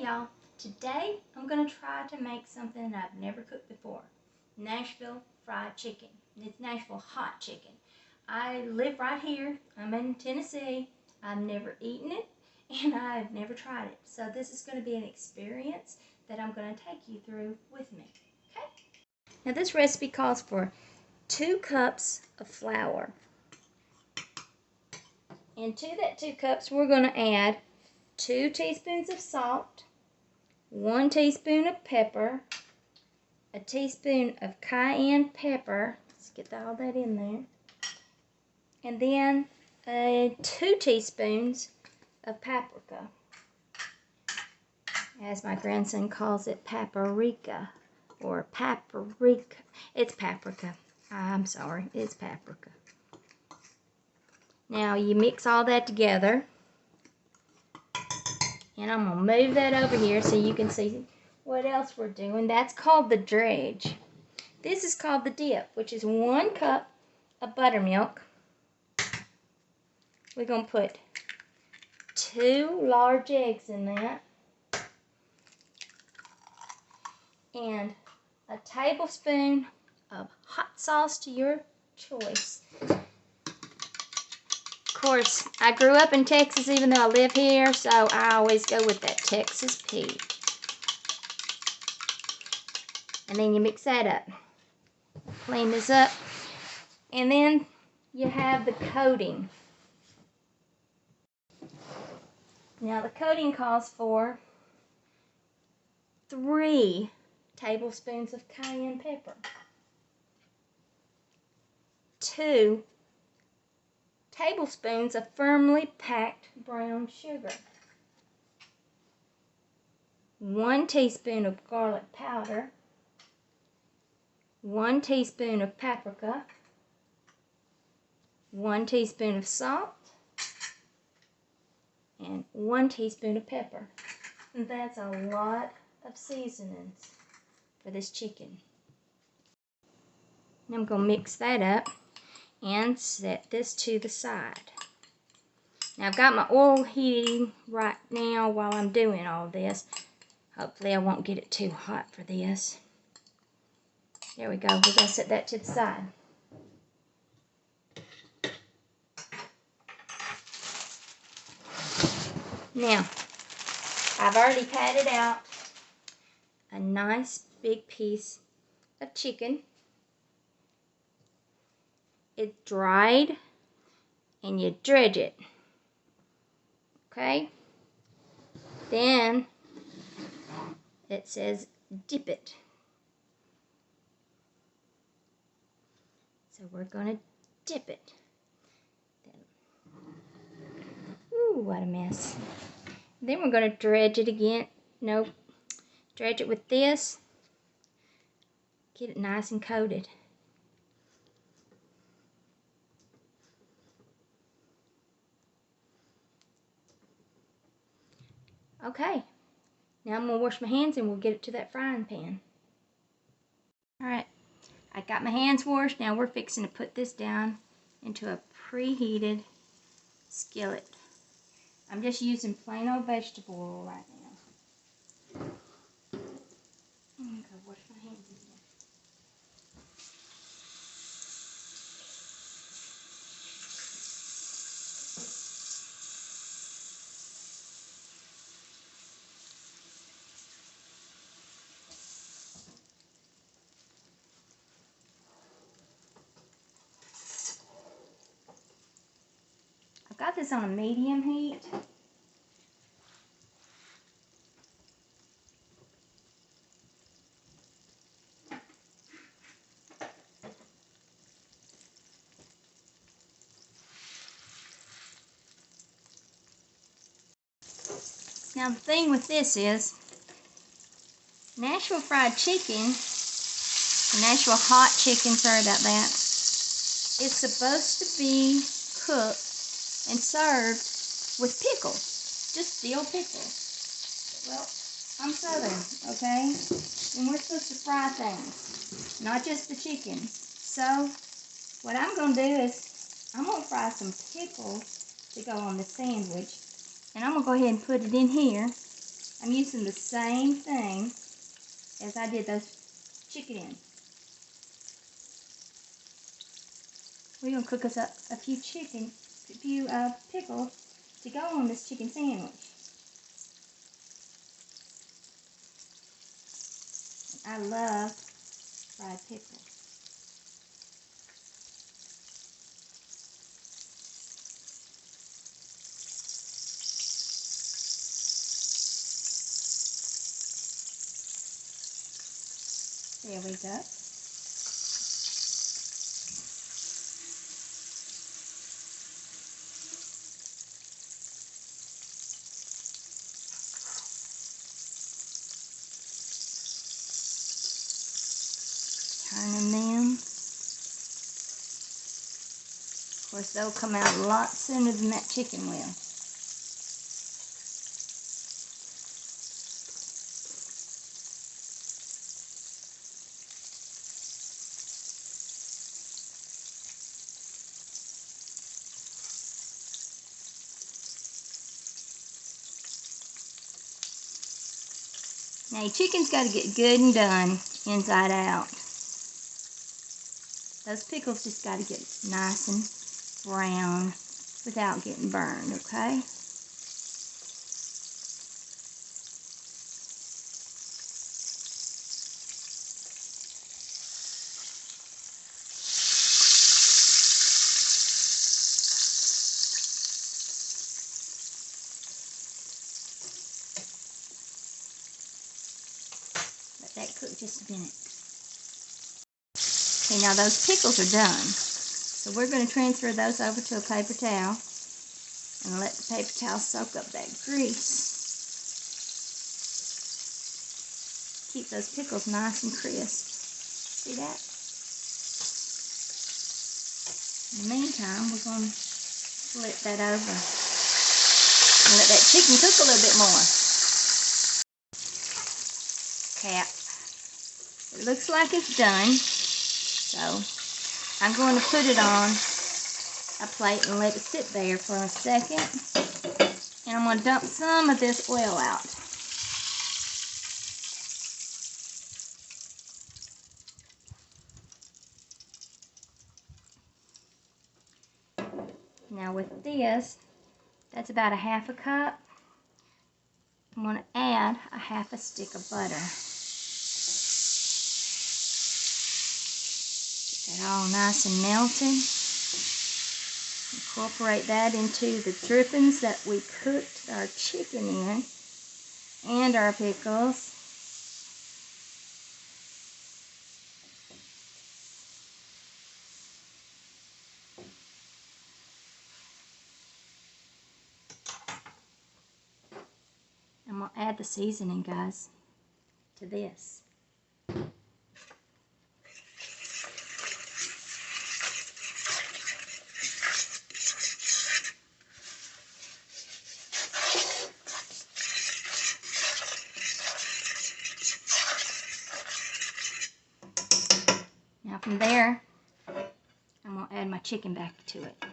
y'all, today I'm going to try to make something I've never cooked before. Nashville Fried Chicken. It's Nashville Hot Chicken. I live right here. I'm in Tennessee. I've never eaten it and I've never tried it. So this is going to be an experience that I'm going to take you through with me. Okay? Now this recipe calls for 2 cups of flour. And to that 2 cups we're going to add 2 teaspoons of salt, 1 teaspoon of pepper, a teaspoon of cayenne pepper. Let's get all that in there. And then 2 teaspoons of paprika. As my grandson calls it, paprika or paprika. It's paprika. I'm sorry, it's paprika. Now you mix all that together. And I'm going to move that over here so you can see what else we're doing. That's called the dredge. This is called the dip, which is 1 cup of buttermilk. We're going to put 2 large eggs in that. And a tablespoon of hot sauce to your choice. Of course, I grew up in Texas even though I live here, so I always go with that Texas pea. And then you mix that up. Clean this up. And then you have the coating. Now the coating calls for 3 tablespoons of cayenne pepper, 2 tablespoons of firmly packed brown sugar, 1 teaspoon of garlic powder, 1 teaspoon of paprika, 1 teaspoon of salt, and 1 teaspoon of pepper. And that's a lot of seasonings for this chicken. Now I'm going to mix that up and set this to the side. Now I've got my oil heating right now while I'm doing all this. Hopefully I won't get it too hot for this. There we go. We're going to set that to the side. Now, I've already patted out a nice big piece of chicken. It's dried and you dredge it. Okay? Then it says dip it. So we're going to dip it. Ooh, what a mess. Then we're going to dredge it again. Nope. Dredge it with this. Get it nice and coated. Okay. Now I'm going to wash my hands and we'll get it to that frying pan. Alright. I got my hands washed. Now we're fixing to put this down into a preheated skillet. I'm just using plain old vegetable oil right now. I'm going to go wash my hands again. I've got this on a medium heat. Now the thing with this is, Nashville Fried Chicken, Nashville Hot Chicken, sorry about that, it's supposed to be cooked and served with pickles, just steel pickles. Well, I'm Southern, okay? And we're supposed to fry things, not just the chickens. So, what I'm going to do is, I'm going to fry some pickles to go on the sandwich. And I'm going to go ahead and put it in here. I'm using the same thing as I did those chicken in. We're going to cook us up a few pickles to go on this chicken sandwich. I love fried pickles. There we go. Turning them. Of course, they'll come out a lot sooner than that chicken will. Now your chicken's got to get good and done inside out. Those pickles just got to get nice and brown without getting burned, okay? Let that cook just a minute. Okay, now those pickles are done. So we're going to transfer those over to a paper towel and let the paper towel soak up that grease. Keep those pickles nice and crisp. See that? In the meantime, we're going to flip that over and let that chicken cook a little bit more. Okay, it looks like it's done. So I'm going to put it on a plate and let it sit there for a second. And I'm going to dump some of this oil out. Now with this, that's about a half a cup. I'm going to add a half a stick of butter. Get that all nice and melted. Incorporate that into the drippings that we cooked our chicken in and our pickles. I'm going to add the seasoning, guys, to this. Now from there, I'm going to add my chicken back to it.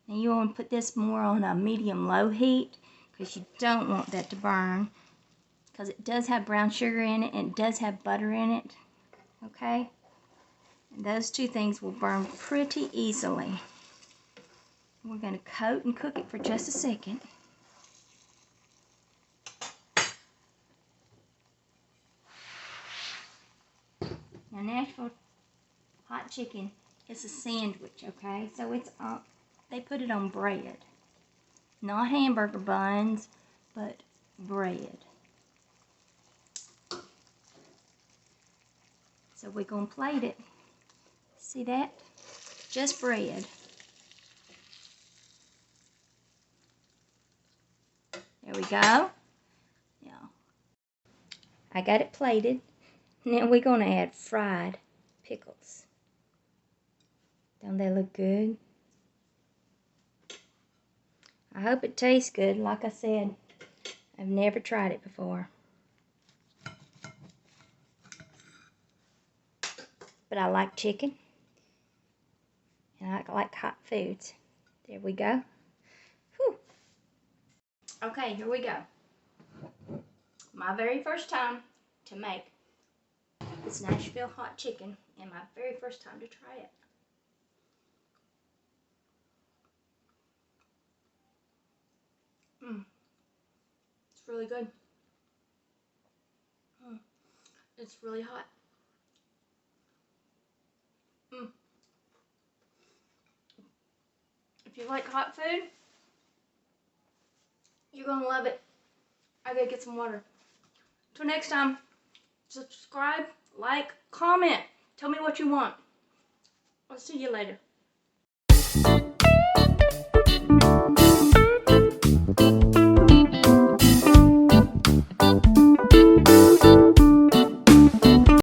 Now you want to put this more on a medium-low heat because you don't want that to burn, because it does have brown sugar in it and it does have butter in it, okay? And those two things will burn pretty easily. We're going to coat and cook it for just a second. Now Nashville Hot Chicken is a sandwich, okay? So it's they put it on bread. Not hamburger buns, but bread. So we're going to plate it. See that? Just bread. There we go. Yeah. I got it plated. Now we're going to add fried pickles. Don't they look good? I hope it tastes good. Like I said, I've never tried it before. But I like chicken. And I like hot foods. There we go. Whew. Okay, here we go. My very first time to make this Nashville hot chicken, and my very first time to try it. It's really good. It's really hot. If you like hot food, you're gonna love it. I gotta get some water. Till next time, subscribe, like, comment. Tell me what you want. I'll see you later.